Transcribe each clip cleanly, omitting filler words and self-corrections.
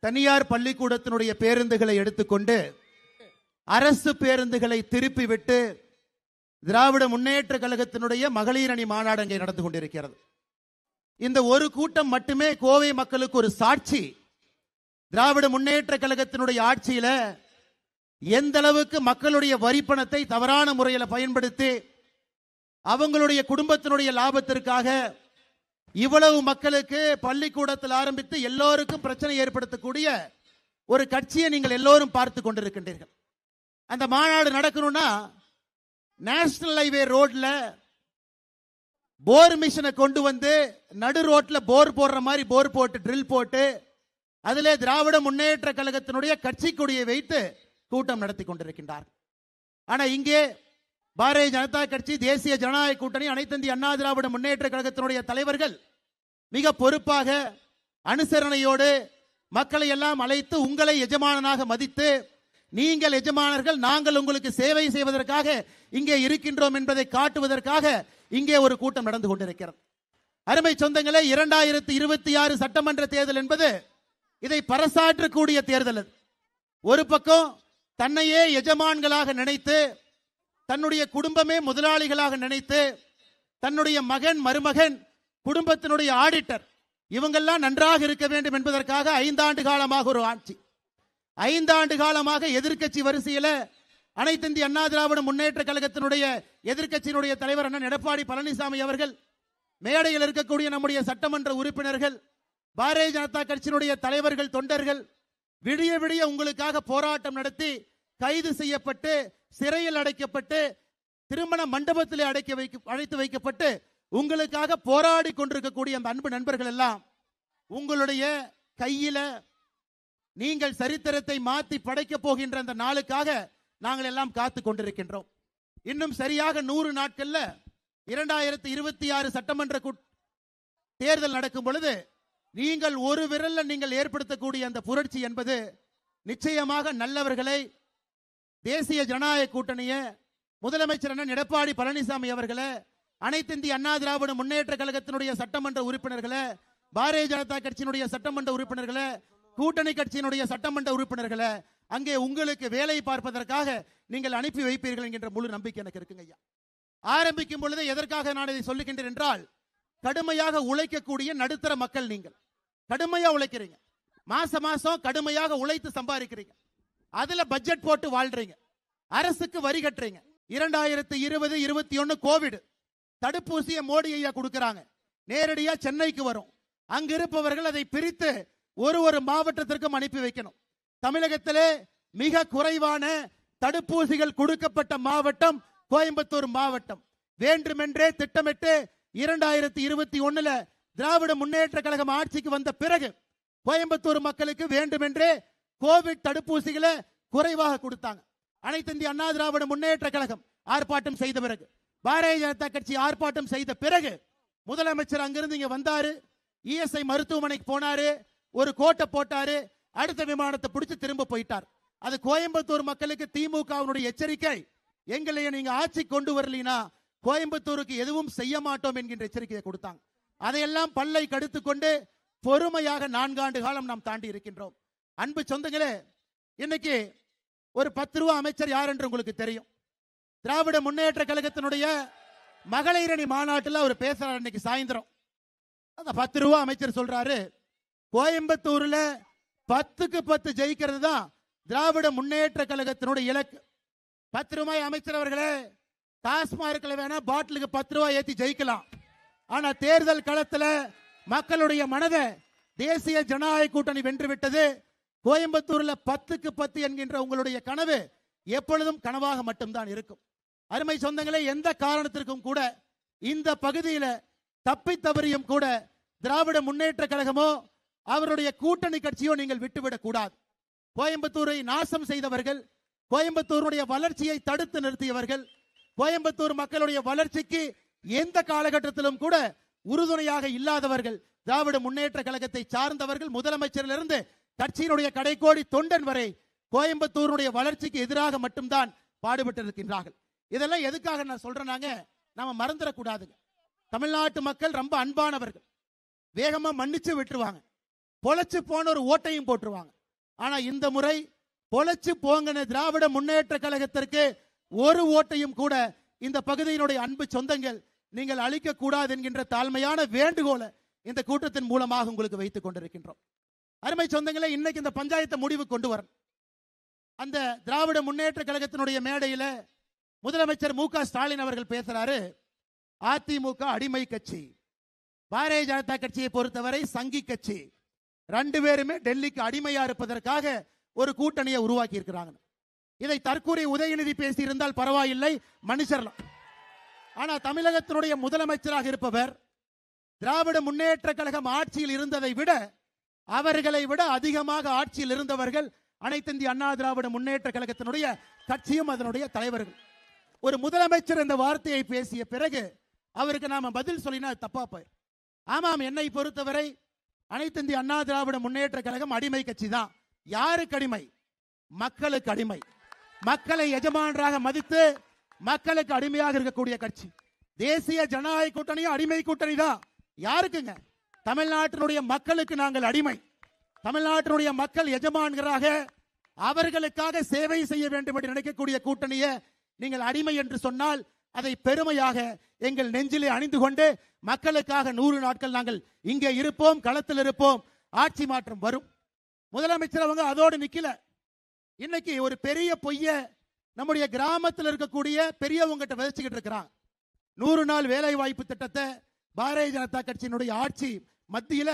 தனியார் பள்ளிக்கூடத்தினுடைய பேருந்துகளை எடுத்துக்கொண்டு அரசு பேருந்துகளை திருப்பி விட்டு திராவிட முன்னேற்ற கழகத்தினுடைய மகளிர் அணி மாநாடு அங்கே நடந்து கொண்டிருக்கிறது. இந்த ஒரு கூட்டம் மட்டுமே கோவை மக்களுக்கு ஒரு சாட்சி. திராவிட முன்னேற்ற கழகத்தினுடைய ஆட்சியில எந்த அளவுக்கு மக்களுடைய வரிப்பணத்தை தவறான முறையில் பயன்படுத்தி அவங்களுடைய குடும்பத்தினுடைய லாபத்திற்காக இவ்வளவு மக்களுக்கு பள்ளிக்கூடத்தில் ஆரம்பித்து எல்லோருக்கும் பிரச்சனை ஏற்படுத்தக்கூடிய ஒரு கட்சியை நீங்கள் எல்லோரும் பார்த்து கொண்டிருக்கின்றீர்கள். அந்த மாநாடு நடக்கணும்னா நேஷனல் ஹைவே ரோட்ல போர் மிஷினை கொண்டு வந்து நடு ரோட்ல போர் போடுற மாதிரி போர் போட்டு ட்ரில் போட்டு அதிலே திராவிட முன்னேற்ற கழகத்தினுடைய கட்சி கொடியை வைத்து கூட்டம் நடத்தி கொண்டிருக்கின்றார். ஆனா இங்கே பாரதிய ஜனதா கட்சி, தேசிய ஜனநாயக கூட்டணி, அனைத்து இந்திய அண்ணா திராவிட முன்னேற்ற கழகத்தினுடைய தலைவர்கள் மிக பொறுப்பாக அனுசரணையோடு மக்களை எல்லாம் அழைத்து உங்களை எஜமானனாக மதித்து நீங்கள் எஜமானர்கள், நாங்கள் உங்களுக்கு சேவை செய்வதற்காக இங்கே இருக்கின்றோம் என்பதை காட்டுவதற்காக இங்கே ஒரு கூட்டம் நடந்து கொண்டிருக்கிறது. அருமை சொந்தங்களே, 2026 சட்டமன்ற தேர்தல் என்பது இதை பறைசாற்றக்கூடிய தேர்தல். ஒரு பக்கம் தன்னையே எஜமான்களாக நினைத்து, தன்னுடைய குடும்பமே முதலாளிகளாக நினைத்து, தன்னுடைய மகன் மருமகன் குடும்பத்தினுடைய ஆடிட்டர் இவங்கெல்லாம் நன்றாக இருக்க வேண்டும் என்பதற்காக 5 ஆண்டு காலமாக ஒரு ஆட்சி, 5 ஆண்டு காலமாக எதிர்க்கட்சி வரிசையில் அனைத்து இந்திய அண்ணா திராவிட முன்னேற்ற கழகத்தினுடைய எதிர்க்கட்சியினுடைய தலைவர் அண்ணன் எடப்பாடி பழனிசாமி அவர்கள், மேடையில் இருக்கக்கூடிய நம்முடைய சட்டமன்ற உறுப்பினர்கள், பாரதிய ஜனதா கட்சியினுடைய தலைவர்கள், தொண்டர்கள் விடிய விடிய உங்களுக்காக போராட்டம் நடத்தி கைது செய்யப்பட்டு சிறையில் அடைக்கப்பட்டு திருமண மண்டபத்தில் அழைத்து வைக்கப்பட்டு உங்களுக்காக போராடி கொண்டிருக்கக்கூடிய அந்த அன்பு நண்பர்கள் எல்லாம் உங்களுடைய கையில நீங்கள் சரித்திரத்தை மாற்றி படைக்க போகின்ற அந்த நாளுக்காக நாங்கள் எல்லாம் காத்து கொண்டிருக்கின்றோம். இன்னும் சரியாக 100 நாட்கள்ல 2026 சட்டமன்ற தேர்தல் நடக்கும் பொழுது நீங்கள் ஒரு விரல்ல நீங்கள் ஏற்படுத்தக்கூடிய அந்த புரட்சி என்பது நிச்சயமாக நல்லவர்களை, தேசிய ஜனநாயக கூட்டணியை, முதலமைச்சர் அண்ணன் எடப்பாடி பழனிசாமி அவர்களை, அனைத்து இந்திய அண்ணா திராவிட முன்னேற்ற கழகத்தினுடைய சட்டமன்ற உறுப்பினர்களை, பாரதிய ஜனதா கட்சியினுடைய சட்டமன்ற உறுப்பினர்களை, கூட்டணி கட்சியினுடைய சட்டமன்ற உறுப்பினர்களை அங்கே உங்களுக்கு வேலை பார்ப்பதற்காக நீங்கள் அனுப்பி வைப்பீர்கள் என்கின்ற முழு நம்பிக்கை எனக்கு இருக்குங்க ஐயா. ஆரம்பிக்கும் பொழுது எதற்காக நான் இதை சொல்லுகின்றேன் என்றால், கடுமையாக உழைக்கக்கூடிய நடுத்தர மக்கள், நீங்கள் கடுமையா உழைக்கிறீங்க, மாசம் மாசம் கடுமையாக உழைத்து சம்பாதிக்கிறீங்க, அதுல பட்ஜெட் போட்டு வாழ்றீங்க, அரசுக்கு வரி கட்டுறீங்க. 2020-21 கோவிட் தடுப்பூசியை மோடி ஐயா கொடுக்கிறாங்க, நேரடியா சென்னைக்கு வரும். அங்க இருப்பவர்கள் அதை பிரித்து ஒரு மாவட்டத்திற்கும் அனுப்பி வைக்கணும். தமிழகத்திலே மிக குறைவான தடுப்பூசிகள் கொடுக்கப்பட்ட மாவட்டம் கோயம்புத்தூர் மாவட்டம். வேண்டுமென்றே திட்டமிட்டு 2021 திராவிட முன்னேற்ற கழகம் ஆட்சிக்கு வந்த பிறகு கோயம்புத்தூர் மக்களுக்கு வேண்டுமென்றே கோவிட் தடுப்பூசிகளை குறைவாக கொடுத்தாங்க. அனைத்து இந்திய அண்ணா திராவிட முன்னேற்ற கழகம் ஆர்ப்பாட்டம் செய்த பிறகு, பாரதிய ஜனதா கட்சி ஆர்ப்பாட்டம் செய்த பிறகு முதலமைச்சர் அங்கிருந்து இங்க வந்தாரு, இஎஸ்ஐ மருத்துவமனைக்கு போனாரு, ஒரு கோட்டை போட்டாரு, அடுத்த விமானத்தை பிடிச்சு திரும்ப போயிட்டார். அது கோயம்புத்தூர் மக்களுக்கு திமுகவினுடைய எச்சரிக்கை, எங்களை நீங்க ஆட்சி கொண்டு வரலீனா கோயம்புத்தூருக்கு எதுவும் செய்ய மாட்டோம் என்கின்ற எச்சரிக்கையை கொடுத்தாங்க. அதையெல்லாம் பல்லை கடுத்து கொண்டு பொறுமையாக 4 ஆண்டு காலம் நாம் தாண்டி இருக்கின்றோம். அன்பு சொந்தங்களே, இன்னைக்கு ஒரு 10 ரூபா அமைச்சர் யார் என்று உங்களுக்கு தெரியும். திராவிட முன்னேற்ற கழகத்தினுடைய மகளிர் அணி மாநாட்டில் அவர் பேசுறாரு. இன்னைக்கு சாயந்தரம் அந்த 10 ரூபா அமைச்சர் சொல்றாரு, கோயம்புத்தூர்ல 10க்கு 10 ஜெயிக்கிறது தான் திராவிட முன்னேற்ற கழகத்தினுடைய இலக்கு. 10 ரூபாய் அமைச்சர் அவர்களே, டாஸ்மார்க்ல வேணா பாட்டிலுக்கு 10 ரூபாய் ஏத்தி ஜெயிக்கலாம். ஆனா தேர்தல் களத்துல மக்களுடைய மனதை தேசிய ஜனநாயக கூட்டணி வென்று விட்டது. கோயம்புத்தூர்ல 10க்கு 10 என்கின்ற உங்களுடைய கனவு எப்பொழுதும் கனவாக மட்டும்தான் இருக்கும். அருமை சொந்தங்களே, எந்த காரணத்திற்கும் கூட இந்த பகுதியில தப்பி தவறியும் கூட திராவிட முன்னேற்ற கழகமோ அவருடைய கூட்டணி கட்சியோ நீங்கள் விட்டுவிடக் கூடாது. கோயம்புத்தூரை நாசம் செய்தவர்கள், கோயம்புத்தூருடைய வளர்ச்சியை தடுத்து நிறுத்தியவர்கள், கோயம்புத்தூர் மக்களுடைய வளர்ச்சிக்கு எந்த காலகட்டத்திலும் கூட உறுதுணையாக இல்லாதவர்கள், திராவிட முன்னேற்ற கழகத்தை சார்ந்தவர்கள், முதலமைச்சரிலிருந்து கட்சியினுடைய கடைக்கோடி தொண்டன் வரை கோயம்புத்தூருடைய வளர்ச்சிக்கு எதிராக மட்டும்தான் பாடுபட்டு இருக்கின்றார்கள். இதெல்லாம் எதுக்காக நான் சொல்றேனாங்க, நாம மறந்துடக்கூடாதுங்க. தமிழ்நாட்டு மக்கள் ரொம்ப அன்பானவர்கள், வேகமா மன்னிச்சு விட்டுருவாங்க. பொழைச்சு போன ஒரு ஓட்டையும் போட்டுருவாங்க. ஆனா இந்த முறை பொழைச்சு போங்கன திராவிட முன்னேற்ற கழகத்திற்கு ஒரு ஓட்டையும் கூட இந்த பகுதியினுடைய அன்பு சொந்தங்கள் நீங்கள் அளிக்க கூடாது என்கின்ற தாழ்மையான வேண்டுகோளை இந்த கூட்டத்தின் மூலமாக உங்களுக்கு வைத்துக் கொண்டிருக்கின்றோம். அருமை சொந்தங்களே, இன்னைக்கு இந்த பஞ்சாயத்தை முடிவு கொண்டு வரும். அந்த திராவிட முன்னேற்ற கழகத்தினுடைய மேடையில முதலமைச்சர் மு.க. ஸ்டாலின் அவர்கள் பேசுறாரு, அதிமுக அடிமை கட்சி, பாரதிய ஜனதா கட்சியை பொறுத்தவரை சங்கி கட்சி, ரெண்டு பேருமே டெல்லிக்கு அடிமையா இருப்பதற்காக ஒரு கூட்டணியை உருவாக்கி இருக்கிறாங்க. இதை தற்கூரி உதயநிதி பேசி இருந்தால் பரவாயில்லை, மன்னிச்சிடலாம். ஆனா தமிழகத்தினுடைய முதலமைச்சராக இருப்பவர் திராவிட முன்னேற்ற கழகம் ஆட்சியில் இருந்ததை விட அவர்களை விட அதிகமாக ஆட்சியில் இருந்தவர்கள் அனைத்து இந்திய அண்ணா திராவிட முன்னேற்ற கழகத்தினுடைய கட்சியும் அதனுடைய தலைவர்கள். ஒரு முதலமைச்சர் இந்த வார்த்தையை பேசிய பிறகு அவருக்கு நாம பதில் சொல்லினா தப்பா போய். ஆமாம், என்னை பொறுத்தவரை அனைத்து இந்திய அண்ணா திராவிட முன்னேற்ற கழகம் அடிமை கட்சி தான். யாருக்கு அடிமை? மக்களுக்கு அடிமை. மக்களை எஜமானராக மதித்து மக்களுக்கு அடிமையாக இருக்கக்கூடிய கட்சி. தேசிய ஜனநாயக கூட்டணியும் அடிமை கூட்டணி தான். யாருக்குங்க? தமிழ்நாட்டினுடைய மக்களுக்கு நாங்கள் அடிமை. தமிழ்நாட்டினுடைய மக்கள் எஜமான்களாக அவர்களுக்காக சேவை செய்ய வேண்டும் என்று நினைக்கக்கூடிய கூட்டணியை நீங்கள் அடிமை என்று சொன்னால் அதை பெருமையாக எங்கள் நெஞ்சிலே அணிந்து கொண்டு மக்களுக்காக 100 நாட்கள் நாங்கள் இங்கே இருப்போம், களத்தில் இருப்போம், ஆட்சி மாற்றம் வரும். முதலமைச்சர் அவங்க அதோடு நிக்கல. இன்னைக்கு ஒரு பெரிய பொய்ய நம்முடைய கிராமத்தில் இருக்கக்கூடிய பெரியவங்கிட்ட விதைச்சுக்கிட்டு இருக்கிறான். 100 நாள் வேலை வாய்ப்பு திட்டத்தை பாரதிய ஜனதா கட்சியினுடைய ஆட்சி மத்தியில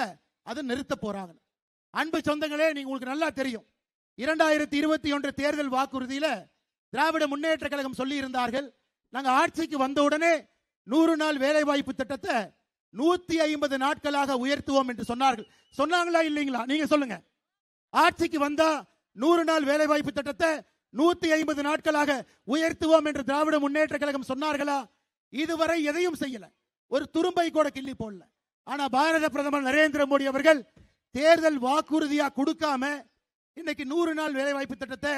அதை நிறுத்த போறாங்க. அன்பு சொந்தங்களே, நீங்க உங்களுக்கு நல்லா தெரியும், 2021 தேர்தல் வாக்குறுதியில திராவிட முன்னேற்ற கழகம் சொல்லி இருந்தார்கள், நாங்க ஆட்சிக்கு வந்தவுடனே 100 நாள் வேலை வாய்ப்பு திட்டத்தை 150 நாட்களாக உயர்த்துவோம் என்று சொன்னார்கள். சொன்னாங்களா இல்லைங்களா? நீங்க சொல்லுங்க. ஆட்சிக்கு வந்தா 100 நாள் வேலை வாய்ப்பு திட்டத்தை 150 நாட்களாக உயர்த்துவோம் என்று திராவிட முன்னேற்ற கழகம் சொன்னார்களா? இதுவரை எதையும் செய்யல, ஒரு துரும்பை கூட கிள்ளி போடல. ஆனா பாரத பிரதமர் நரேந்திர மோடி அவர்கள் தேர்தல் வாக்குறுதியா கொடுக்காம இன்னைக்கு 100 நாள் வேலை வாய்ப்பு திட்டத்தை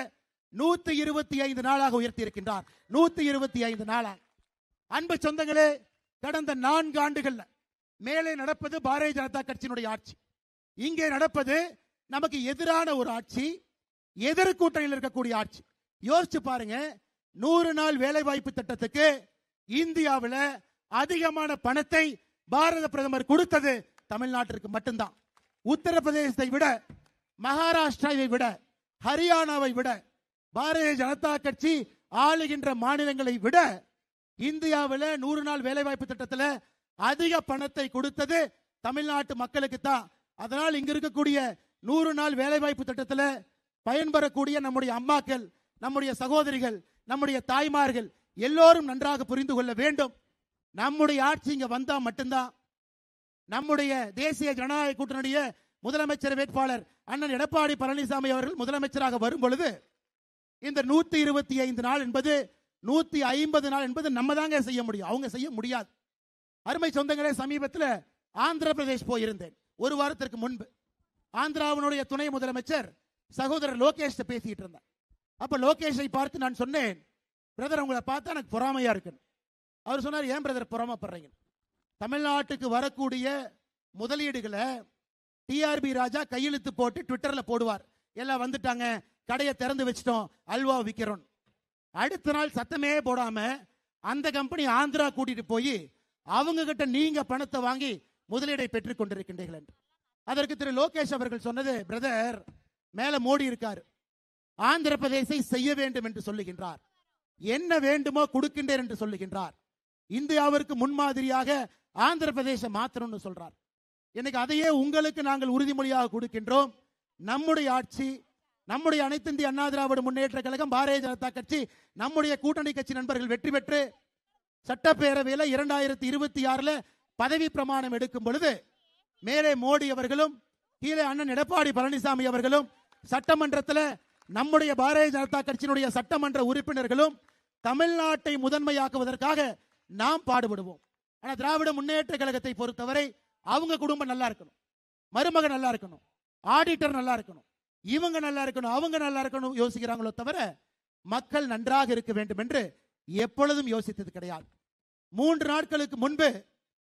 125 நாளாக உயர்த்தி இருக்கின்றார். 125 நாளாக. அன்பு சொந்தங்களே, கடந்த 4 ஆண்டுகள்ல மேலே நடப்பது பாரதிய ஜனதா கட்சியினுடைய ஆட்சி, இங்கே நடப்பது நமக்கு எதிரான ஒரு ஆட்சி, எதிர் கூட்டணியில் இருக்கக்கூடிய ஆட்சி. யோசிச்சு பாருங்க, 100 நாள் வேலை வாய்ப்பு திட்டத்துக்கு இந்தியாவில் அதிகமான பணத்தை பாரத பிரதமர் கொடுத்தது தமிழ்நாட்டிற்கு மட்டும்தான். உத்தரப்பிரதேசத்தை விட, மகாராஷ்டிராவை விட, ஹரியானாவை விட, பாரதிய ஜனதா கட்சி ஆளுகின்ற மாநிலங்களை விட இந்தியாவில் 100 நாள் வேலை வாய்ப்பு திட்டத்தில் அதிக பணத்தை கொடுத்தது தமிழ்நாட்டு மக்களுக்கு தான். அதனால் இங்க இருக்கக்கூடிய 100 நாள் வேலை வாய்ப்பு திட்டத்தில் பயன்பெறக்கூடிய நம்முடைய அம்மாக்கள், நம்முடைய சகோதரிகள், நம்முடைய தாய்மார்கள் எல்லோரும் நன்றாக புரிந்து கொள்ள வேண்டும். நம்முடைய ஆட்சி இங்க வந்தா மட்டும்தான் நம்முடைய தேசிய ஜனநாயக கூட்டணிய முதலமைச்சர் வேட்பாளர் அண்ணன் எடப்பாடி பழனிசாமி அவர்கள் முதலமைச்சராக வரும் பொழுது இந்த 125 நாள் என்பது 150 நாள் என்பது நம்ம தாங்க செய்ய முடியும், அவங்க செய்ய முடியாது. அருமை சொந்தங்களே, சமீபத்தில் ஆந்திர பிரதேஷ் போயிருந்தேன். ஒரு வாரத்திற்கு முன்பு ஆந்திராவினுடைய துணை முதலமைச்சர் சகோதரர் லோகேஷ் பேசிட்டு இருந்தார். அப்ப லோகேஷை பார்த்து நான் சொன்னேன், பிரதர் உங்களை பார்த்தா எனக்கு பொறாமையா இருக்கு. அவர் சொன்னார், ஏன் பிரதர் பொறாமப்படுறீங்க? தமிழ்நாட்டுக்கு வரக்கூடிய முதலீடுகளை டிஆர்பி ராஜா கையெழுத்து போட்டு ட்விட்டர்ல போடுவார், எல்லாம் வந்துட்டாங்க, கடையை திறந்து வச்சிட்டோம், அல்வா விற்கிறோம். அடுத்த நாள் சத்தமே போடாம அந்த கம்பெனி ஆந்திரா கூட்டிட்டு போய் அவங்க கிட்ட நீங்க பணத்தை வாங்கி முதலீடை பெற்றுக் கொண்டிருக்கின்றீர்கள் என்று. அதற்கு திரு லோகேஷ் அவர்கள் சொன்னது, பிரதர் மேல மோடி இருக்காரு, ஆந்திர பிரதேசை செய்ய வேண்டும் என்று சொல்லுகின்றார், என்ன வேண்டுமோ கொடுக்கின்றேன் என்று சொல்லுகின்றார், இந்தியாவிற்கு முன்மாதிரியாக ஆந்திர பிரதேசம் மாற்றணும்னு சொல்றார். இன்னைக்கு அதையே உங்களுக்கு நாங்கள் உறுதிமொழியாக கொடுக்கின்றோம். நம்முடைய ஆட்சி, நம்முடைய அனைத்து இந்திய அண்ணா திராவிட முன்னேற்ற கழகம், பாரதிய ஜனதா கட்சி, நம்முடைய கூட்டணி கட்சி நண்பர்கள் வெற்றி பெற்று சட்டப்பேரவையில் 2026 பதவி பிரமாணம் எடுக்கும் பொழுது மேலே மோடி அவர்களும் கீழே அண்ணன் எடப்பாடி பழனிசாமி அவர்களும் சட்டமன்றத்தில் நம்முடைய பாரதிய ஜனதா கட்சியினுடைய சட்டமன்ற உறுப்பினர்களும் தமிழ்நாட்டை முதன்மையாக்குவதற்காக நாம் பாடுபடுவோம். ஆனா திராவிட முன்னேற்ற கழகத்தை பொறுத்தவரை அவங்க குடும்பம் நல்லா இருக்கணும், மருமகன் நல்லா இருக்கணும், ஆடிட்டர் நல்லா இருக்கணும், இவங்க நல்லா இருக்கணும், அவங்க நல்லா இருக்கணும் யோசிக்கிறாங்களோ தவிர மக்கள் நன்றாக இருக்க வேண்டும் என்று எப்பொழுதும் யோசித்தது கிடையாது. 3 நாட்களுக்கு முன்பு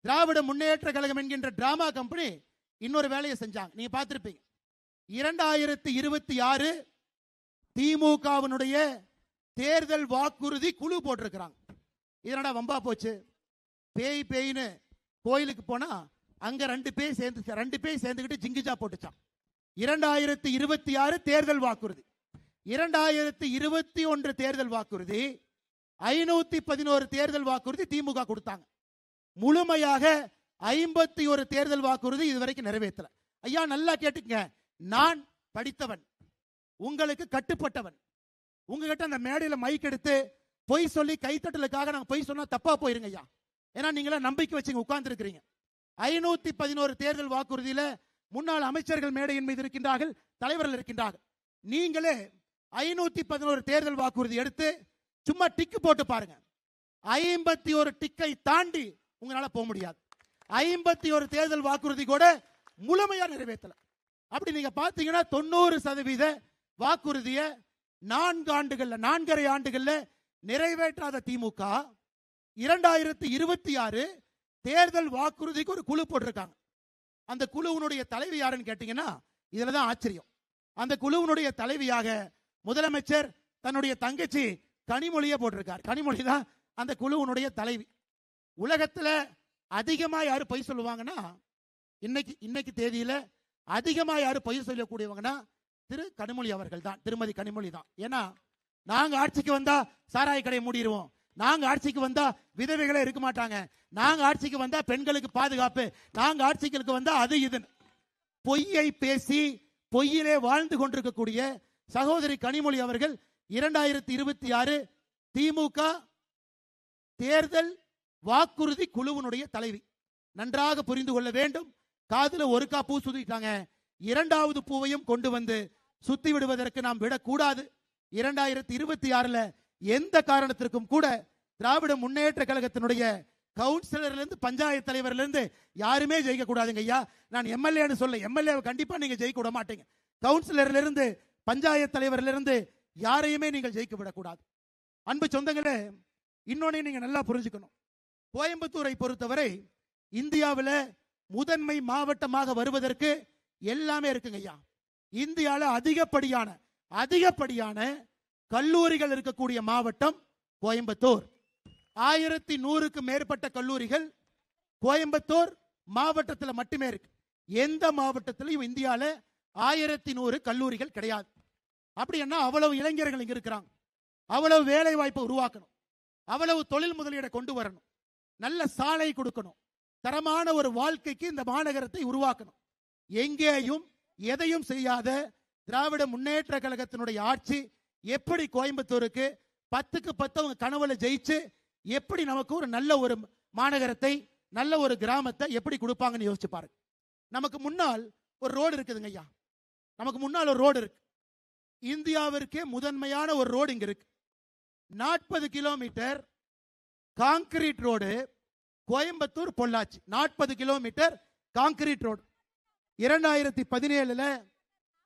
திராவிட முன்னேற்ற கழகம் என்கின்ற டிராமா கம்பெனி இன்னொரு வேலையை செஞ்சாங்க. நீங்க பார்த்திருப்பீங்க. 2026 திமுகவினுடைய தேர்தல் வாக்குறுதி குழு போட்டிருக்கிறாங்க. இதனடா வம்பா போச்சு. பேய் பேய்னு கோயிலுக்கு போனா அங்க ரெண்டு பேய் சேர்ந்துக்கிட்டு ஜிங்கிஜா போட்டுச்சான். 2026 தேர்தல் வாக்குறுதி, 2021 தேர்தல் வாக்குறுதி, 511 தேர்தல் வாக்குறுதி திமுக கொடுத்தாங்க. முழுமையாக 51 தேர்தல் வாக்குறுதி இதுவரைக்கும் நிறைவேற்றல. ஐயா நல்லா கேட்டுங்க, நான் படித்தவன், உங்களுக்கு கட்டுப்பட்டவன். உங்ககிட்ட அந்த மேடையில் மைக் எடுத்து பொய் சொல்லி கைத்தட்டலுக்காக நாங்கள் பொய் சொன்னா தப்பா போயிருங்க ஐயா. ஏன்னா நீங்களே நம்பிக்கை வச்சுங்க உட்கார்ந்து இருக்கிறீங்க. 511 தேர்தல் வாக்குறுதியில முன்னாள் அமைச்சர்கள் மேடையின் மீது இருக்கின்றார்கள், தலைவர்கள் இருக்கின்றார்கள். நீங்களே 511 தேர்தல் வாக்குறுதி எடுத்து சும்மா டிக்கு போட்டு பாருங்க. 51 டிக்கை தாண்டி உங்களால போக முடியாது. 51 தேர்தல் வாக்குறுதி கூட முழுமையா நிறைவேற்றல. அப்படி நீங்க பாத்தீங்கன்னா 90% வாக்குறுதியை 4.5 ஆண்டுகள்ல நிறைவேற்றாத திமுக 2026 தேர்தல் வாக்குறுதிக்கு ஒரு குழு போட்டிருக்காங்க. அந்த குழுவினுடைய தலைவி யாருன்னு கேட்டீங்கன்னா இதுலதான் ஆச்சரியம். அந்த குழுவினுடைய தலைவியாக முதலமைச்சர் தன்னுடைய தங்கச்சி கனிமொழியை போட்டிருக்கார். கனிமொழி தான் அந்த குழுவினுடைய தலைவி. உலகத்துல அதிகமா யாரு பொய் சொல்லுவாங்கன்னா இன்னைக்கு தேதியில அதிகமா யாரு பொய் சொல்லக்கூடியவங்கன்னா திரு கனிமொழி அவர்கள் தான், திருமதி கனிமொழி தான். ஏன்னா நாங்க ஆட்சிக்கு வந்தா சாராய கடையை மூடிடுவோம், நாங்க ஆட்சிக்கு வந்தா விதவைகளே இருக்க மாட்டாங்க, நாங்க ஆட்சிக்கு வந்தா பெண்களுக்கு பாதுகாப்பு, நாங்க ஆட்சிக்கு வந்தா அது இது பொய்யை பேசி பொய்யிலே வாழ்ந்து கொண்டிருக்கக்கூடிய சகோதரி கனிமொழி அவர்கள் 2026 திமுக தேர்தல் வாக்குறுதி குழுவினுடைய தலைவி. நன்றாக புரிந்து கொள்ள வேண்டும். காதுல ஒரு பூ சுத்திட்டாங்க, இரண்டாவது பூவையும் கொண்டு வந்து சுத்தி விடுவதற்கு நாம் விடக்கூடாது. 2026 எந்த காரணத்திற்கும் கூட திராவிட முன்னேற்ற கழகத்தினுடைய கவுன்சிலர்ல இருந்து பஞ்சாயத்து தலைவர்ல இருந்து யாருமே ஜெயிக்க கூடாதுங்க ஐயா. நான் எம்எல்ஏன்னு சொல்ல, எம்எல்ஏ கண்டிப்பா நீங்க ஜெயிக்க விட மாட்டீங்க. கவுன்சிலர்ல இருந்து பஞ்சாயத்து தலைவர்ல இருந்து யாரையுமே நீங்கள் ஜெயிக்க விடக்கூடாது. அன்பு சொந்தங்களே, இன்னொன்னு நீங்க நல்லா புரிஞ்சுக்கணும். கோயம்புத்தூரை பொறுத்தவரை இந்தியாவில் முதன்மை மாவட்டமாக வருவதற்கு எல்லாமே இருக்குங்க ஐயா. இந்தியாவில் அதிகப்படியான கல்லூரிகள் இருக்கக்கூடிய மாவட்டம் கோயம்புத்தூர். 1100க்கு மேற்பட்ட கல்லூரிகள் கோயம்புத்தூர் மாவட்டத்தில் மட்டுமே இருக்கு. எந்த மாவட்டத்திலும் இந்தியாவில் 1100 கல்லூரிகள் கிடையாது. அப்படின்னா அவ்வளவு இளைஞர்கள் இங்க இருக்கிறாங்க, அவ்வளவு வேலை வாய்ப்பை உருவாக்கணும், அவ்வளவு தொழில் முதலீடை கொண்டு வரணும், நல்ல சாலை கொடுக்கணும், தரமான ஒரு வாழ்க்கைக்கு இந்த மாநகரத்தை உருவாக்கணும். எங்கேயும் எதையும் செய்யாத திராவிட முன்னேற்ற கழகத்தினுடைய ஆட்சி எப்படி கோயம்புத்தூருக்கு 10க்கு 10 அவங்க கனவுல ஜெயிச்சு எப்படி நமக்கு ஒரு நல்ல ஒரு மாநகரத்தை, நல்ல ஒரு கிராமத்தை எப்படி கொடுப்பாங்கன்னு யோசிச்சு பாருங்க. நமக்கு முன்னால் ஒரு ரோடு இருக்குதுங்க ஐயா, நமக்கு முன்னால் ஒரு ரோடு இருக்கு. இந்தியாவிற்கே முதன்மையான ஒரு ரோடு இங்க இருக்கு. 40 kilometre concrete road, Coimbatore Pollachi 40 kilometre concrete road. 2017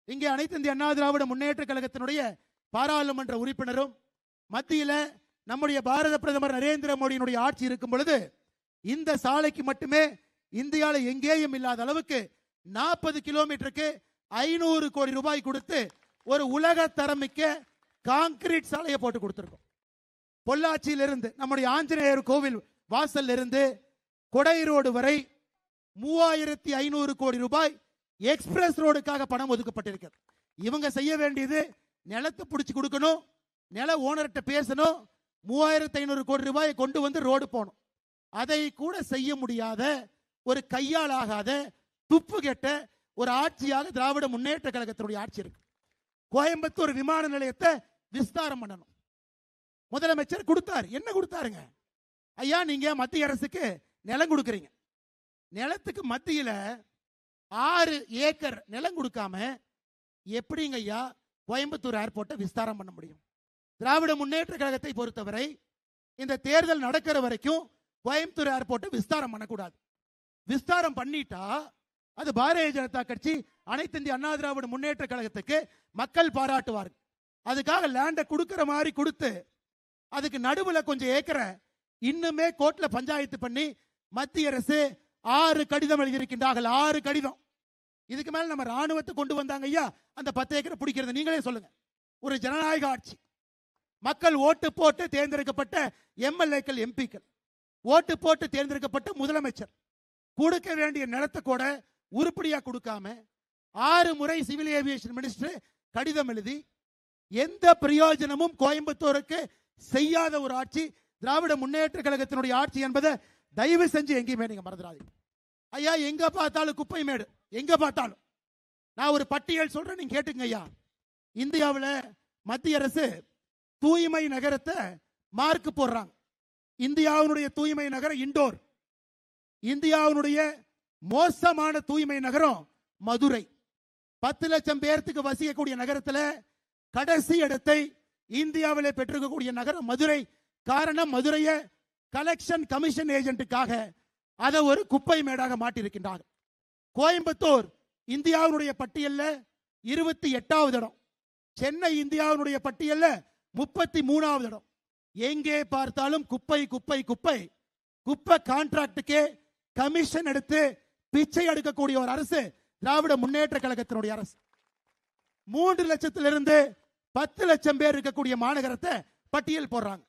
இங்கே அனைத்து இந்திய அண்ணா திராவிட முன்னேற்ற கழகத்தினுடைய பாராளுமன்ற உறுப்பினரும் மத்தியில் நம்முடைய பாரத பிரதமர் நரேந்திர மோடியினுடைய ஆட்சி இருக்கும் பொழுது இந்த சாலைக்கு மட்டுமே இந்தியாவில் எங்கேயும் இல்லாத அளவுக்கு 40 கிலோமீட்டருக்கு 500 கோடி ரூபாய் கொடுத்து ஒரு உலக தரமிக்க கான்கிரீட் சாலையை போட்டு கொடுத்திருக்கோம். பொள்ளாச்சியிலிருந்து நம்முடைய ஆஞ்சநேயர் கோவில் வாசல் இருந்து கொடை ரோடு வரை 3500 கோடி ரூபாய் எக்ஸ்பிரஸ் ரோடுக்காக பணம் ஒதுக்கப்பட்டிருக்கிறது. இவங்க செய்ய வேண்டியது நிலத்தை பிடிச்சு கொடுக்கணும், நில ஓனர்கிட்ட பேசணும், 3500 கோடி ரூபாயை கொண்டு வந்து ரோடு போகணும். அதை கூட செய்ய முடியாத ஒரு கையால் ஆகாத துப்பு கெட்ட ஒரு ஆட்சியாக திராவிட முன்னேற்ற கழகத்தினுடைய ஆட்சி இருக்கு. கோயம்புத்தூர் விமான நிலையத்தை விஸ்தாரம் பண்ணணும். முதலமைச்சர் கொடுத்தார். என்ன கொடுத்தாருங்க ஐயா? நீங்க மத்திய அரசுக்கு நிலம் கொடுக்குறீங்க, நிலத்துக்கு மத்தியில 6 ஏக்கர் நிலம் கொடுக்காம எப்படிங்க ஐயா கோயம்புத்தூர் ஏர்போர்ட்டை விஸ்தாரம் பண்ண முடியும்? திராவிட முன்னேற்ற கழகத்தை பொறுத்தவரை இந்த தேர்தல் நடக்கிற வரைக்கும் கோயம்புத்தூர் ஏர்போர்ட்டை விஸ்தாரம் பண்ணக்கூடாது. விஸ்தாரம் பண்ணிட்டா அது பாரதிய ஜனதா கட்சி, அனைத்து இந்திய அண்ணா திராவிட முன்னேற்ற கழகத்துக்கு மக்கள் பாராட்டுவார்கள். அதுக்காக லேண்டை கொடுக்கிற மாதிரி கொடுத்து அதுக்கு நடுவுல கொஞ்சம் ஏக்கரை இன்னுமே கோர்ட்ல பஞ்சாயத்து பண்ணி மத்திய அரசு 6 கடிதம் எழுதியிருக்கின்றார்கள். 6 கடிதம். இதுக்கு மேல நம்ம ராணுவத்தை கொண்டு வந்தாங்க ஐயா, அந்த 10 ஏக்கரை பிடிக்கிறது நீங்களே சொல்லுங்க. ஒரு ஜனநாயக ஆட்சி, மக்கள் ஓட்டு போட்டு தேர்ந்தெடுக்கப்பட்ட எம்எல்ஏக்கள், எம்பிக்கள், ஓட்டு போட்டு தேர்ந்தெடுக்கப்பட்ட முதலமைச்சர் கொடுக்க வேண்டிய நிலத்தை கூட உருப்படியா கொடுக்காம 6 முறை சிவில் ஏவியேஷன் மினிஸ்டர் கடிதம் எழுதி எந்த பிரயோஜனமும் கோயம்புத்தூருக்கு செய்யாத ஒரு ஆட்சி திராவிட முன்னேற்ற கழகத்தினுடைய ஆட்சி என்பதை தயவு செஞ்சு எங்கேயுமே நீங்க மறந்துடாதீங்க ஐயா. எங்க பார்த்தாலும் குப்பை மேடு, எங்க பார்த்தாலும். நான் ஒரு பட்டியல் சொல்றேன், நீங்க கேட்டுங்க ஐயா. இந்தியாவில் மத்திய அரசு தூய்மை நகரத்தை மார்க் போடுறாங்க. இந்தியாவுடைய தூய்மை நகரம் இண்டோர். இந்தியாவுடைய மோசமான தூய்மை நகரம் மதுரை. 10 லட்சம் பேர்த்துக்கு வசிக்கக்கூடிய நகரத்தில் கடைசி இடத்தை இந்தியாவிலே பெற்றிருக்கக்கூடிய நகரம் மதுரை. காரணம், மதுரையை கலெக்ஷன் கமிஷன் ஏஜென்ட்டுக்காக அதை ஒரு குப்பை மேடாக மாட்டியிருக்கின்றார். கோயம்புத்தூர் இந்தியாவுடைய பட்டியலில் 28வது இடம், சென்னை இந்தியாவுடைய பட்டியலில் 33வது இடம். எங்கே பார்த்தாலும் குப்பை குப்பை குப்பை. குப்பை கான்ட்ராக்டுக்கு கமிஷன் எடுத்து பிச்சை எடுக்கக்கூடிய ஒரு அரசு திராவிட முன்னேற்ற கழகத்தினுடைய அரசு. 3 லட்சத்திலிருந்து 10 லட்சம் பேர் இருக்கக்கூடிய மாநகரத்தை பட்டியல் போடுறாங்க.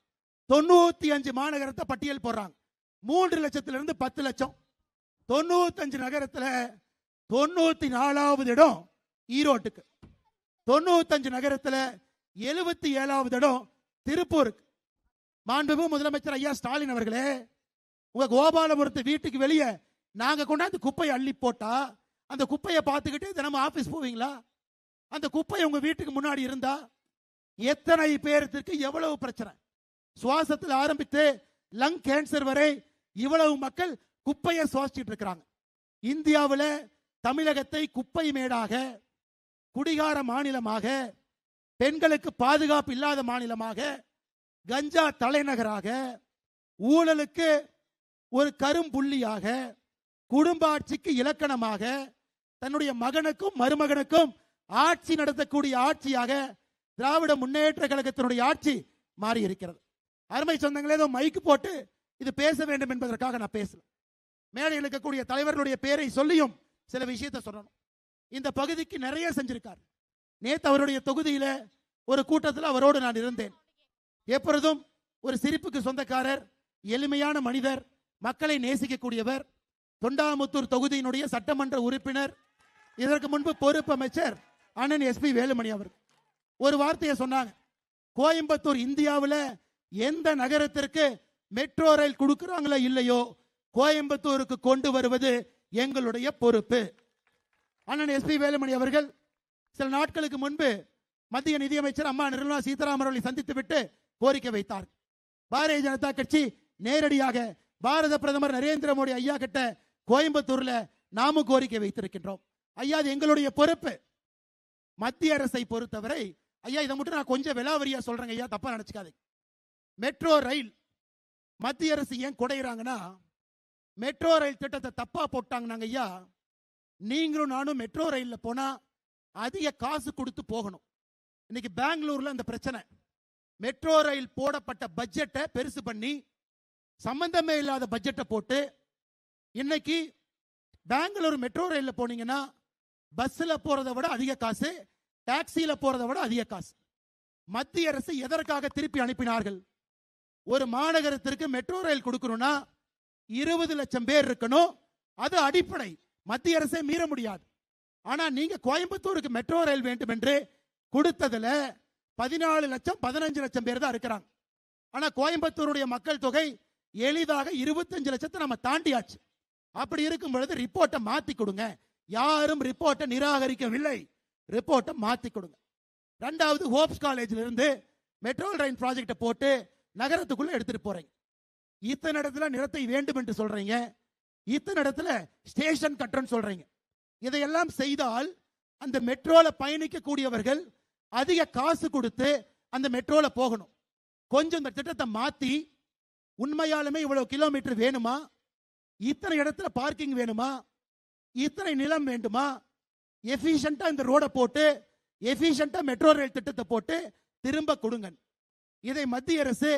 95 மாநகரத்தை பட்டியல் போடுறாங்க. 3 லட்சத்திலிருந்து 10 லட்சம். 95 நகரத்தில் 94வது இடம் ஈரோட்டுக்கு. 95 நகரத்தில் 77வது இடம் திருப்பூருக்கு. மாண்புமிகு முதலமைச்சர் ஐயா ஸ்டாலின் அவர்களே, உங்க கோபாலபுரத்து வீட்டுக்கு வெளியே நாங்க கொண்டாந்து குப்பையை அள்ளி போட்டா அந்த குப்பையை பார்த்துக்கிட்டு தினமும் ஆபீஸ் போவீங்களா? அந்த குப்பை உங்க வீட்டுக்கு முன்னாடி இருந்தா எத்தனை பேருக்கு எவ்வளவு பிரச்சனை, சுவாசத்தில் ஆரம்பித்து லங் கேன்சர் வரை இவ்வளவு மக்கள் குப்பையை சுவாசிச்சுட்டு இருக்கிறாங்க. இந்தியாவில் தமிழகத்தை குப்பை மேடாக, குடிகார மாநிலமாக, பெண்களுக்கு பாதுகாப்பு இல்லாத மாநிலமாக, கஞ்சா தலைநகராக, ஊழலுக்கு ஒரு கரும்புள்ளியாக, குடும்ப ஆட்சிக்கு இலக்கணமாக, தன்னுடைய மகனுக்கும் மருமகனுக்கும் ஆட்சி நடத்தக்கூடிய ஆட்சியாக திராவிட முன்னேற்ற கழகத்தினுடைய ஆட்சி மாறி இருக்கிறது. அருமை சொந்தங்களே, ஏதோ மைக்கு போட்டு இது பேச வேண்டும் என்பதற்காக நான் பேசல. மேடையில் இருக்கக்கூடிய தலைவர்களுடைய பேரை சொல்லியும் சில விஷயத்தை சொல்லணும். இந்த பகுதிக்கு நிறைய செஞ்சிருக்கார். நேற்று அவருடைய தொகுதியில ஒரு கூட்டத்தில் அவரோடு நான் இருந்தேன். எப்பொழுதும் ஒரு சிரிப்புக்கு சொந்தக்காரர், எளிமையான மனிதர், மக்களை நேசிக்கக்கூடியவர், தொண்டாமுத்தூர் தொகுதியினுடைய சட்டமன்ற உறுப்பினர், இதற்கு முன்பு பொறுப்பு அமைச்சர் அண்ணன் எஸ்பி வேலுமணி அவர் ஒரு வார்த்தையை சொன்னாங்க. கோயம்புத்தூர் இந்தியாவில் எந்த நகரத்திற்கு மெட்ரோ ரயில் கொடுக்கிறாங்களோ இல்லையோ, கோயம்புத்தூருக்கு கொண்டு வருவது எங்களுடைய பொறுப்பு. அண்ணன் எஸ்பி வேலுமணி அவர்கள் சில நாட்களுக்கு முன்பு மத்திய நிதியமைச்சர் அம்மா நிர்மலா சீதாராமன் அவர்களை சந்தித்து விட்டு கோரிக்கை வைத்தார். பாரதிய ஜனதா கட்சி நேரடியாக பாரத பிரதமர் நரேந்திர மோடி ஐயா கிட்ட கோயம்புத்தூர்ல நாமும் கோரிக்கை வைத்திருக்கின்றோம். ஐயா, அது எங்களுடைய பொறுப்பு. மத்திய அரசை பொறுத்தவரை ஐயா, இதை மட்டும் நான் கொஞ்சம் விலாவரியா சொல்றேங்க ஐயா, தப்பா நினைச்சுக்காதீங்க. மெட்ரோ ரயில் மத்திய அரசு ஏன் குடையிறாங்கன்னா, மெட்ரோ ரயில் திட்டத்தை தப்பா போட்டாங்க ஐயா. நீங்களும் நானும் மெட்ரோ ரயில்ல போனா அதிக காசு கொடுத்து போகணும். இன்னைக்கு பெங்களூர்ல அந்த பிரச்சனை. மெட்ரோ ரயில் போடப்பட்ட பட்ஜெட்டை பெருசு பண்ணி சம்பந்தமே இல்லாத பட்ஜெட்டை போட்டு இன்னைக்கு பெங்களூர் மெட்ரோ ரயில்ல போனீங்கன்னா பஸ்ல போறதை விட அதிக காசு, டாக்ஸியில போறதை விட அதிக காசு. மத்திய அரசு எதற்காக திருப்பி அனுப்பினார்கள்? ஒரு மாநகரத்திற்கு மெட்ரோ ரயில் கொடுக்கணும்னா 20 லட்சம் பேர் இருக்கணும். அது அடிப்படை, மத்திய அரசே மீற முடியாது. ஆனா நீங்க கோயம்புத்தூருக்கு மெட்ரோ ரயில் வேண்டும் என்று கொடுத்ததுல 14 லட்சம் 15 லட்சம் பேர் தான் இருக்கிறாங்க. ஆனா கோயம்புத்தூருடைய மக்கள் தொகை எளிதாக 25 லட்சத்தை நம்ம தாண்டியாச்சு. அப்படி இருக்கும் பொழுது ரிப்போர்ட்டை மாத்தி கொடுங்க. யாரும் ரிப்போர்ட்டை நிராகரிக்கவில்லை, ரிப்போர்ட்டை மாத்தி கொடுங்க. ரெண்டாவது, ஹோப்ஸ் காலேஜில் இருந்து மெட்ரோ ரயில் ப்ராஜெக்டை போட்டு நகரத்துக்குள்ள எடுத்துட்டு போறீங்க. இத்தனை இடத்துல நிலத்தை வேண்டும் என்று சொல்றீங்க, இத்தனை இடத்துல ஸ்டேஷன் கட்டணும்னு சொல்றீங்க. இதையெல்லாம் செய்தால் அந்த மெட்ரோல பயணிக்கக்கூடியவர்கள் அதிக காசு கொடுத்து அந்த மெட்ரோல போகணும். கொஞ்சம் இந்த திட்டத்தை மாத்தி உண்மையாலுமே இவ்வளவு கிலோமீட்டர் வேணுமா, இத்தனை இடத்துல பார்க்கிங் வேணுமா, இத்தனை நிலம் வேண்டுமா, எஃபிஷியன்டா இந்த ரோட போட்டு எஃபிஷியன்டா மெட்ரோ ரயில் திட்டத்தை போட்டு திரும்ப கொடுங்க. இதை மத்திய அரசு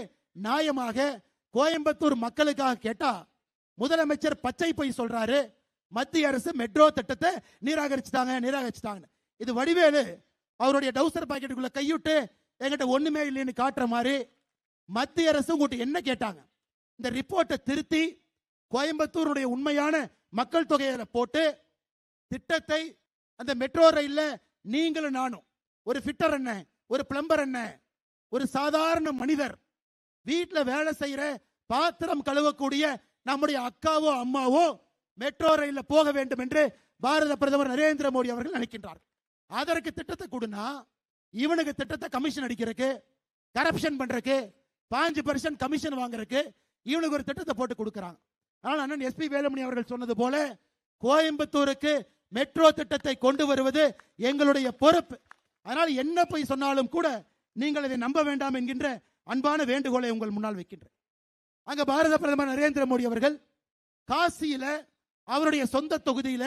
நியாயமாக கோயம்புத்தூர் மக்களுக்காக கேட்டா முதலமைச்சர் பச்சை பொய் சொல்றாரு, மத்திய அரசு மெட்ரோ திட்டத்தை நிராகரிச்சுட்டாங்க. இது வடிவேலு அவருடைய டவுசர் பாக்கெட்டுக்குள்ள கைவிட்டு என்கிட்ட ஒண்ணுமே இல்லைன்னு காட்டுற மாதிரி மத்திய அரசு உங்கள்கிட்ட என்ன கேட்டாங்க? இந்த ரிப்போர்ட்டை திருத்தி கோயம்புத்தூருடைய உண்மையான மக்கள் தொகையில போட்டு திட்டத்தை அந்த மெட்ரோ ரயில்ல நீங்களும் நானும், ஒரு ஃபிட்டர் என்ன, ஒரு பிளம்பர் என்ன, ஒரு சாதாரண மனிதர், வீட்டில் வேலை செய்யற பாத்திரம் கழுவக்கூடிய நம்முடைய அக்காவோ அம்மாவோ மெட்ரோ ரயில்ல போக வேண்டும் என்று பாரத பிரதமர் நரேந்திர மோடி அவர்கள் நினைக்கின்றார். அதற்கு திட்டத்தை கொடுனா இவனுக்கு திட்டத்தை கமிஷன் அடிக்கிறதுக்கு, கரப்ஷன் பண்றதுக்கு, 5% கமிஷன் வாங்குறதுக்கு இவனுக்கு ஒரு திட்டத்தை போட்டு கொடுக்கிறாங்க. ஆனால் அண்ணன் எஸ்பி வேலுமணி அவர்கள் சொன்னது போல கோயம்புத்தூருக்கு மெட்ரோ திட்டத்தை கொண்டு வருவது எங்களுடைய பொறுப்பு. அதனால் என்ன போய் சொன்னாலும் கூட நீங்கள் இதை நம்ப வேண்டாம் என்கின்ற அன்பான வேண்டுகோளை உங்கள் முன்னால் வைக்கின்றேன். அங்க பாரத பிரதமர் நரேந்திர மோடி அவர்கள் காசியில அவருடைய சொந்த தொகுதியில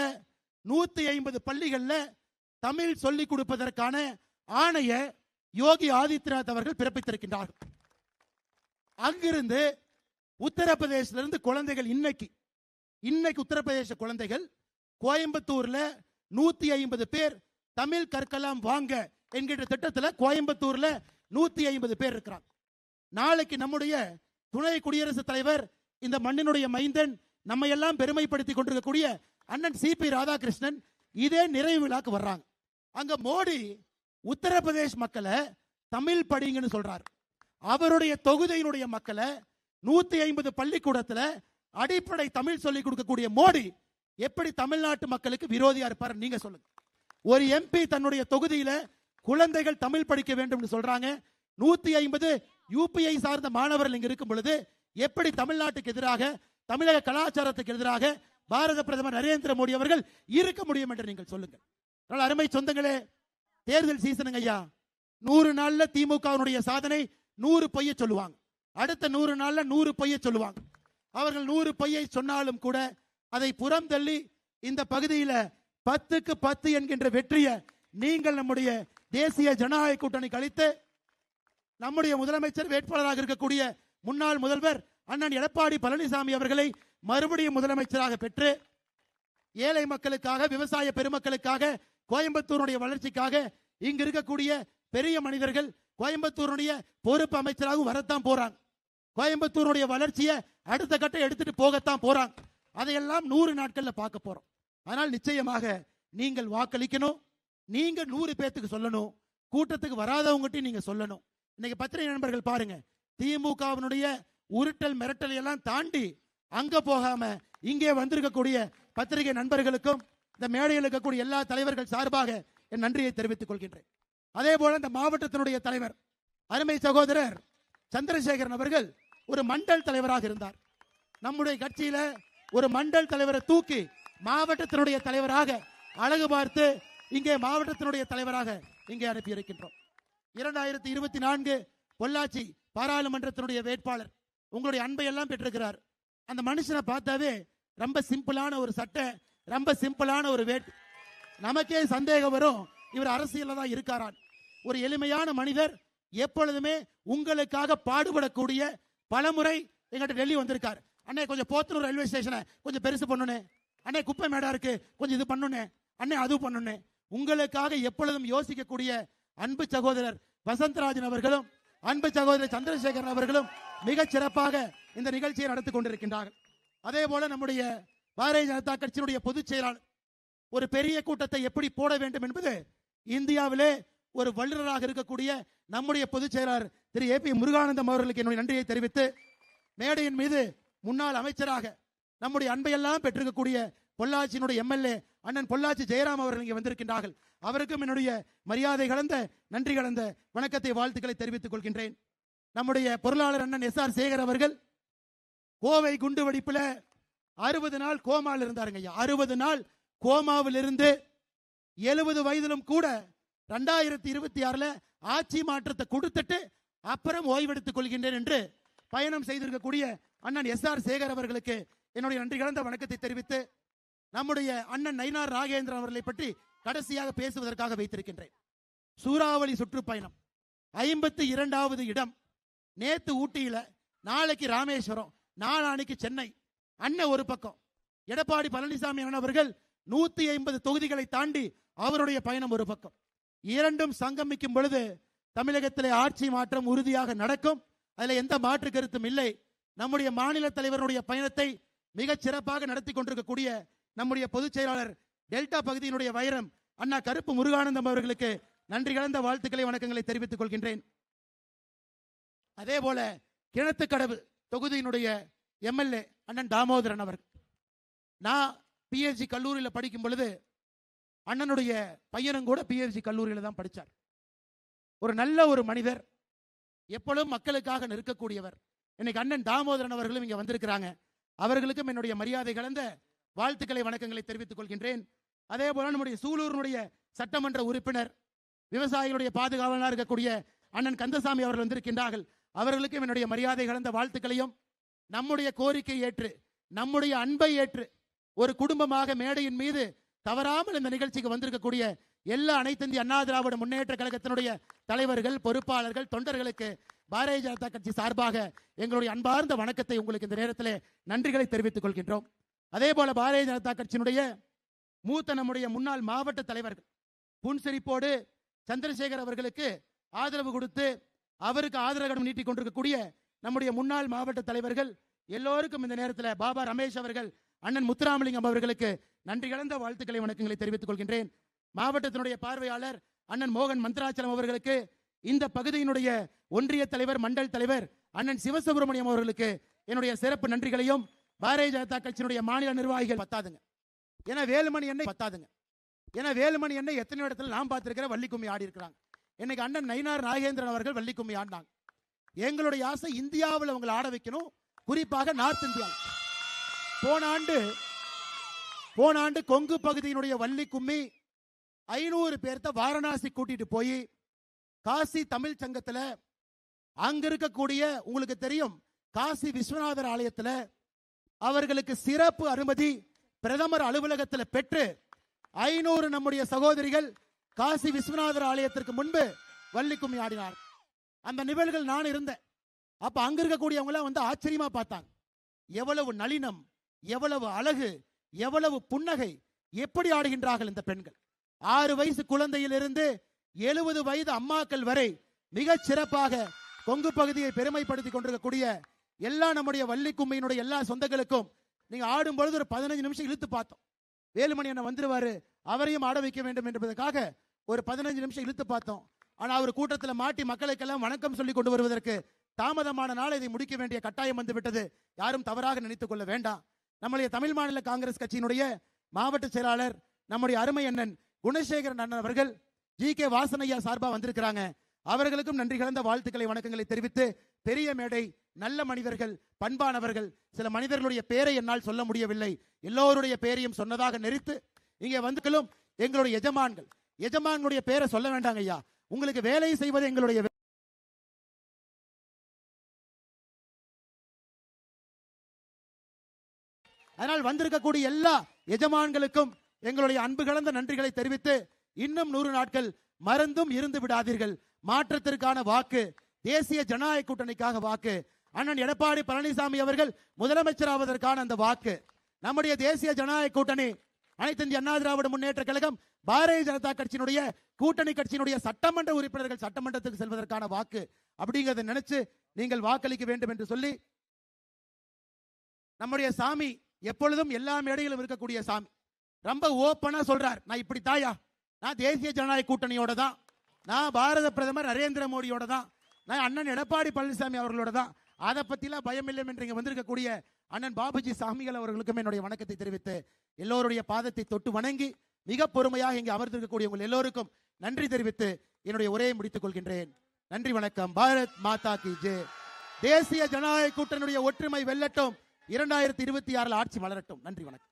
150 பள்ளிகள்ல தமிழ் சொல்லிக் கொடுப்பதற்கான ஆணைய யோகி ஆதித்யநாத் அவர்கள் பிறப்பித்திருக்கின்றார்கள். அங்கிருந்து உத்தரப்பிரதேசிலிருந்து குழந்தைகள் இன்னைக்கு உத்தரப்பிரதேச குழந்தைகள் கோயம்புத்தூர்ல 150 பேர் தமிழ் கற்கலாம் வாங்க என்கிற திட்டத்தில் கோயம்புத்தூர்ல 150 பேர் இருக்கிறாங்க. நாளைக்கு நம்முடைய துணை குடியரசுத் தலைவர், இந்த மண்ணினுடைய மைந்தன், நம்ம எல்லாம் பெருமைப்படுத்திக் கொண்டிருக்கக்கூடிய அண்ணன் சிபி ராதாகிருஷ்ணன் இதே நிறைவு விழாக்கு வர்றாங்க. அங்க மோடி உத்தரப்பிரதேஷ் மக்களை தமிழ் படிங்கன்னு சொல்றாரு. அவருடைய தொகுதியினுடைய மக்களை 150 பள்ளிக்கூடத்தில் அடிப்படை தமிழ் சொல்லிக் கொடுக்கக்கூடிய மோடி எப்படி தமிழ்நாட்டு மக்களுக்கு விரோதியா இருப்பார்? நீங்க சொல்லுங்க. ஒரு எம்பி தன்னுடைய தொகுதியில குழந்தைகள் தமிழ் படிக்க வேண்டும் சொல்றாங்க. 150 யூபிஐ சார்ந்த மாணவர்கள் இங்க இருக்கும் பொழுது எப்படி தமிழ்நாட்டுக்கு எதிராக, தமிழக கலாச்சாரத்துக்கு எதிராக பாரத பிரதமர் நரேந்திர மோடி அவர்கள் இருக்க முடியும் என்று நீங்கள் சொல்லுங்கள். அருமை சொந்தங்களே, தேர்தல் சீசனுங்க ஐயா. 100 நாள்ல திமுகவுடைய சாதனை 100 பொய்யை சொல்லுவாங்க. அடுத்த 100 நாள்ல 100 பொய்யை சொல்லுவாங்க. அவர்கள் 100 பொய்யை சொன்னாலும் கூட அதை புறம் தள்ளி இந்த பகுதியில் 10க்கு 10 என்கின்ற வெற்றியை நீங்கள் நம்முடைய தேசிய ஜனநாயக கூட்டணிக்கு அளித்து நம்முடைய முதலமைச்சர் வேட்பாளராக இருக்கக்கூடிய முன்னாள் முதல்வர் அண்ணன் எடப்பாடி பழனிசாமி அவர்களை மறுபடியும் முதலமைச்சராக பெற்று ஏழை மக்களுக்காக, விவசாய பெருமக்களுக்காக, கோயம்புத்தூருடைய வளர்ச்சிக்காக இங்கு இருக்கக்கூடிய பெரிய மனிதர்கள் கோயம்புத்தூருடைய பொறுப்பு அமைச்சராகவும் வரத்தான் போறாங்க. கோயம்புத்தூருடைய வளர்ச்சியை அடுத்த கட்டம் எடுத்துட்டு போகத்தான் போறாங்க. அதையெல்லாம் 100 நாட்கள்ல பார்க்க போறோம். ஆனால் நிச்சயமாக நீங்கள் வாக்களிக்கணும். நீங்க 100 பேத்துக்கு சொல்லணும். கூட்டத்துக்கு வராதவங்ககிட்ட நீங்க சொல்லணும். இன்னைக்கு பத்திரிகை நண்பர்கள் பாருங்க, திமுகவினுடைய உருட்டல் மிரட்டல் எல்லாம் தாண்டி அங்க போகாம இங்கே வந்திருக்கக்கூடிய பத்திரிகை நண்பர்களுக்கும் இந்த மேடையில் இருக்கக்கூடிய எல்லா தலைவர்கள் சார்பாக என் நன்றியை தெரிவித்துக் கொள்கின்றேன். அதே போல இந்த மாவட்டத்தினுடைய தலைவர் அருமை சகோதரர் சந்திரசேகரன் அவர்கள் ஒரு மண்டல் தலைவராக இருந்தார். நம்முடைய கட்சியில ஒரு மண்டல் தலைவரை தூக்கி மாவட்டத்தினுடைய தலைவராக அழகு பார்த்து இங்கே மாவட்டத்தினுடைய தலைவராக இங்கே அனுப்பி இருக்கின்றோம். 2024 பொள்ளாச்சி பாராளுமன்றத்தினுடைய வேட்பாளர் உங்களுடைய அன்பை எல்லாம் பெற்றிருக்கிறார். அந்த மனுஷனை பார்த்தாவே ரொம்ப சிம்பிளான ஒரு சட்டை, ரொம்ப சிம்பிளான ஒரு வேட். நமக்கே சந்தேகம் வரும், இவர் அரசியல்ல தான் இருக்காரான். ஒரு எளிமையான மனிதர், எப்பொழுதுமே உங்களுக்காக பாடுபடக்கூடிய, பலமுறை எங்கிட்ட டெல்லி வந்திருக்கார். அண்ணே கொஞ்சம் போத்தனூர் ரயில்வே ஸ்டேஷனை கொஞ்சம் பெருசு பண்ணுனே, அண்ணே குப்பை மேடா இருக்கு கொஞ்சம் இது பண்ணுனே, அண்ணே அது பண்ணுனே. உங்களுக்காக எப்பொழுதும் யோசிக்கக்கூடிய அன்பு சகோதரர் வசந்தராஜன் அவர்களும் அன்பு சகோதரர் சந்திரசேகரன் அவர்களும் மிக சிறப்பாக இந்த நிகழ்ச்சியை நடத்தி கொண்டிருக்கின்றார்கள். அதே போல நம்முடைய பாரதிய ஜனதா கட்சியினுடைய பொதுச் செயலாளர் ஒரு பெரிய கூட்டத்தை எப்படி போட வேண்டும் என்பது இந்தியாவிலே ஒரு வல்லுநராக இருக்கக்கூடிய நம்முடைய பொதுச் செயலாளர் திரு ஏபி முருகானந்தம் அவர்களுக்கு என்னுடைய நன்றியை தெரிவித்து, மேடையின் மீது முன்னாள் அமைச்சராக நம்முடைய அன்பையெல்லாம் பெற்றிருக்கக்கூடிய பொள்ளாச்சியினுடைய எம்எல்ஏ அண்ணன் பொள்ளாச்சி ஜெயராம் அவர்கள் இங்கே வந்திருக்கின்றார்கள். அவருக்கும் என்னுடைய மரியாதை கலந்த நன்றி கலந்த வணக்கத்தை, வாழ்த்துக்களை தெரிவித்துக் கொள்கின்றேன். நம்முடைய பொருளாளர் அண்ணன் SR சேகர் அவர்கள் கோவை குண்டு வெடிப்புல 60 நாள் கோமாவில் இருந்தாருங்க. 60 நாள் கோமாவில் இருந்து 70 வயதிலும் கூட 2026 ஆட்சி மாற்றத்தை கொடுத்துட்டு அப்புறம் ஓய்வெடுத்துக் கொள்கின்றேன் என்று பயணம் செய்திருக்கக்கூடிய அண்ணன் SR சேகர் அவர்களுக்கு என்னுடைய நன்றி கலந்த வணக்கத்தை தெரிவித்து, நம்முடைய அண்ணன் நயினார் ராகேந்திரன் அவர்களை பற்றி கடைசியாக பேசுவதற்காக வைத்திருக்கின்றேன். சூறாவளி சுற்றுப்பயணம் 52வது இடம். நேத்து ஊட்டியில, நாளைக்கு ராமேஸ்வரம், நாளானைக்கு சென்னை. அண்ணன் ஒரு பக்கம், எடப்பாடி பழனிசாமி அவர்கள் 150 தொகுதிகளை தாண்டி அவருடைய பயணம் ஒரு பக்கம். இரண்டும் சங்கமிக்கும் பொழுது தமிழகத்திலே ஆட்சி மாற்றம் உறுதியாக நடக்கும். அதில் எந்த மாற்று கருத்தும் இல்லை. நம்முடைய மாநில தலைவருடைய பயணத்தை மிகச் சிறப்பாக நடத்தி கொண்டிருக்கக்கூடிய நம்முடைய பொதுச் செயலாளர் டெல்டா பகுதியினுடைய வைரம் அண்ணா கருப்பு முருகானந்தம் அவர்களுக்கு நன்றி கலந்த வாழ்த்துக்களை வணக்கங்களை தெரிவித்துக் கொள்கின்றேன். அதே போல கிணத்துக்கடவு தொகுதியினுடைய எம்எல்ஏ அண்ணன் தாமோதரன் அவர்கள், நான் பிஎஸ்ஜி கல்லூரியில் படிக்கும் பொழுது அண்ணனுடைய பையனும் கூட பிஎஸ்ஜி கல்லூரியில் தான் படித்தார். ஒரு நல்ல ஒரு மனிதர், எப்பொழுதும் மக்களுக்காக நிற்கக்கூடியவர். இன்னைக்கு அண்ணன் தாமோதரன் அவர்களும் இங்கே வந்திருக்கிறாங்க. அவர்களுக்கும் என்னுடைய மரியாதை கலந்த வாழ்த்துக்களை வணக்கங்களை தெரிவித்துக் கொள்கின்றேன். அதே போல நம்முடைய சூலூரினுடைய சட்டமன்ற உறுப்பினர், விவசாயிகளுடைய பாதுகாவலராக இருக்கக்கூடிய அண்ணன் கந்தசாமி அவர்கள் வந்திருக்கின்றார்கள். அவர்களுக்கும் என்னுடைய மரியாதை கலந்த வாழ்த்துக்களையும், நம்முடைய கோரிக்கை ஏற்று நம்முடைய அன்பை ஏற்று ஒரு குடும்பமாக மேடையின் மீது தவறாமல் இந்த நிகழ்ச்சிக்கு வந்திருக்கக்கூடிய எல்லா அனைத்து இந்திய அண்ணா திராவிட முன்னேற்ற கழகத்தினுடைய தலைவர்கள், பொறுப்பாளர்கள், தொண்டர்களுக்கு பாரதிய ஜனதா கட்சி சார்பாக எங்களுடைய அன்பார்ந்த வணக்கத்தை உங்களுக்கு இந்த நேரத்தில் நன்றிகளை தெரிவித்துக் கொள்கின்றோம். அதே போல பாரதிய ஜனதா கட்சியினுடைய மூத்த நம்முடைய முன்னாள் மாவட்ட தலைவர்கள் புன்சிரிப்போடு சந்திரசேகர் அவர்களுக்கு ஆதரவு கொடுத்து அவருக்கு ஆதரவு நீட்டிக் கொண்டிருக்கக்கூடிய நம்முடைய முன்னாள் மாவட்ட தலைவர்கள் எல்லோருக்கும் இந்த நேரத்தில் பாபா ரமேஷ் அவர்கள், அண்ணன் முத்துராமலிங்கம் அவர்களுக்கு நன்றி கலந்த வாழ்த்துக்களை வணக்கங்களை தெரிவித்துக் கொள்கின்றேன். மாவட்டத்தினுடைய பார்வையாளர் அண்ணன் மோகன் மந்திராச்சலம் அவர்களுக்கு, இந்த பகுதியினுடைய ஒன்றிய தலைவர், மண்டல் தலைவர் அண்ணன் சிவசுப்பிரமணியம் அவர்களுக்கு என்னுடைய சிறப்பு நன்றிகளையும், பாரதிய ஜனதா கட்சியினுடைய மாநில நிர்வாகிகள் பத்தாதுங்க, ஏன்னா வேலுமணி எண்ணெய் பத்தாதுங்க, ஏன்னா வேலுமணி எண்ணெய் எத்தனை இடத்துல நாம் பார்த்திருக்கிற வள்ளி கும்மி ஆடி இருக்கிறாங்க. இன்னைக்கு அண்ணன் நயினார் நாகேந்திரன் அவர்கள் வள்ளி கும்மி ஆடினாங்க. எங்களுடைய ஆசை இந்தியாவில் அவங்களை ஆட வைக்கணும், குறிப்பாக நார்த் இந்தியா. போன ஆண்டு கொங்கு பகுதியினுடைய வள்ளி கும்மி 500 பேர்த்த வாரணாசி கூட்டிட்டு போய் காசி தமிழ் சங்கத்தில் அங்க இருக்கக்கூடிய, உங்களுக்கு தெரியும், காசி விஸ்வநாதர் ஆலயத்தில் அவர்களுக்கு சிறப்பு அனுமதி பிரதமர் அலுவலகத்தில் பெற்று 500 நம்முடைய சகோதரிகள் காசி விஸ்வநாதர் ஆலயத்திற்கு முன்பு வள்ளி கும்மி ஆடினார். அந்த நிகழ்வுகள் நான் இருந்தேன். அப்ப அங்க இருக்கக்கூடியவங்க வந்து ஆச்சரியமா பார்த்தாங்க. எவ்வளவு நளினம், எவ்வளவு அழகு, எவ்வளவு புன்னகை, எப்படி ஆடுகின்றார்கள் இந்த பெண்கள். 6 வயசு குழந்தையிலிருந்து 70 வயது அம்மாக்கள் வரை மிக சிறப்பாக கொங்கு பகுதியை பெருமைப்படுத்திக் கொண்டிருக்கக்கூடிய எல்லா நம்முடைய வள்ளி கும்மியினுடைய எல்லா சொந்தங்களுக்கும் நீங்க ஆடும் பொழுது ஒரு 15 நிமிஷம் இழுத்து பார்த்தோம். வேலுமணி என்ன வந்துருவாரு, அவரையும் ஆட வைக்க வேண்டும் என்பதற்காக ஒரு 15 நிமிஷம் இழுத்து பார்த்தோம். ஆனா அவர் கூட்டத்தில் மாட்டி மக்களுக்கெல்லாம் வணக்கம் சொல்லி கொண்டு வருவதற்கு தாமதமான நாள் இதை முடிக்க வேண்டிய கட்டாயம் வந்து விட்டது. யாரும் தவறாக நினைத்துக் கொள்ள வேண்டாம். நம்முடைய தமிழ் மாநில காங்கிரஸ் கட்சியினுடைய மாவட்ட செயலாளர் நம்முடைய அருமை அண்ணன் குணசேகரன் அண்ணன் அவர்கள் ஜி.கே. வாசனையா சார்பா வந்திருக்கிறாங்க. அவர்களுக்கும் நன்றி கலந்த வாழ்த்துக்களை வணக்கங்களை தெரிவித்து, பெரிய மேடை, நல்ல மனிதர்கள், பண்பானவர்கள், சில மனிதர்களுடைய பேரை என்னால் சொல்ல முடியவில்லை, எல்லோருடைய பேரையும் சொன்னதாக நெறித்து இங்கே வந்துகளும் எங்களுடைய எஜமான்களுடைய பேரை சொல்ல வேண்டாங்க ஐயா, உங்களுக்கு வேலை செய்வது எங்களுடைய. அதனால் வந்திருக்கக்கூடிய எல்லா எஜமான்களுக்கும் எங்களுடைய அன்பு கலந்த நன்றிகளை தெரிவித்து, இன்னும் 100 நாட்கள் மறந்தும் இருந்து விடாதீர்கள். மாற்றத்திற்கான வாக்கு, தேசிய ஜனநாயக கூட்டணிக்காக வாக்கு, அண்ணன் எடப்பாடி பழனிசாமி அவர்கள் முதலமைச்சர் ஆவதற்கான அந்த வாக்கு, நம்முடைய தேசிய ஜனநாயக கூட்டணி, அனைத்து இந்திய அண்ணா திராவிட முன்னேற்ற கழகம், பாரதிய ஜனதா கட்சியினுடைய கூட்டணி கட்சியினுடைய சட்டமன்ற உறுப்பினர்கள் சட்டமன்றத்துக்கு செல்வதற்கான வாக்கு அப்படிங்கறத நினைச்சு நீங்கள் வாக்களிக்க வேண்டும் என்று சொல்லி, நம்முடைய சாமி எப்பொழுதும் எல்லா மேடையிலும் இருக்கக்கூடிய சாமி ரொம்ப ஓப்பனா சொல்றார், நான் இப்படி தாயா, நான் தேசிய ஜனநாயக கூட்டணியோட தான், நான் பாரத பிரதமர் நரேந்திர மோடியோட தான், நான் அண்ணன் எடப்பாடி பழனிசாமி அவர்களோட தான், அதை பத்திலாம் பயம் இல்லை என்று இங்க வந்திருக்கக்கூடிய அண்ணன் பாபுஜி சாமிகள் அவர்களுக்கும் என்னுடைய வணக்கத்தை தெரிவித்து, எல்லோருடைய பாதத்தை தொட்டு வணங்கி மிக பொறுமையாக இங்கே அமர்ந்திருக்கக்கூடிய உங்கள் எல்லோருக்கும் நன்றி தெரிவித்து என்னுடைய உரையை முடித்துக் கொள்கின்றேன். நன்றி, வணக்கம். பாரத் மாதா கி ஜெய். தேசிய ஜனநாயக கூட்டணியுடைய ஒற்றுமை வெல்லட்டும். 2026 ஆட்சி மலரட்டும். நன்றி, வணக்கம்.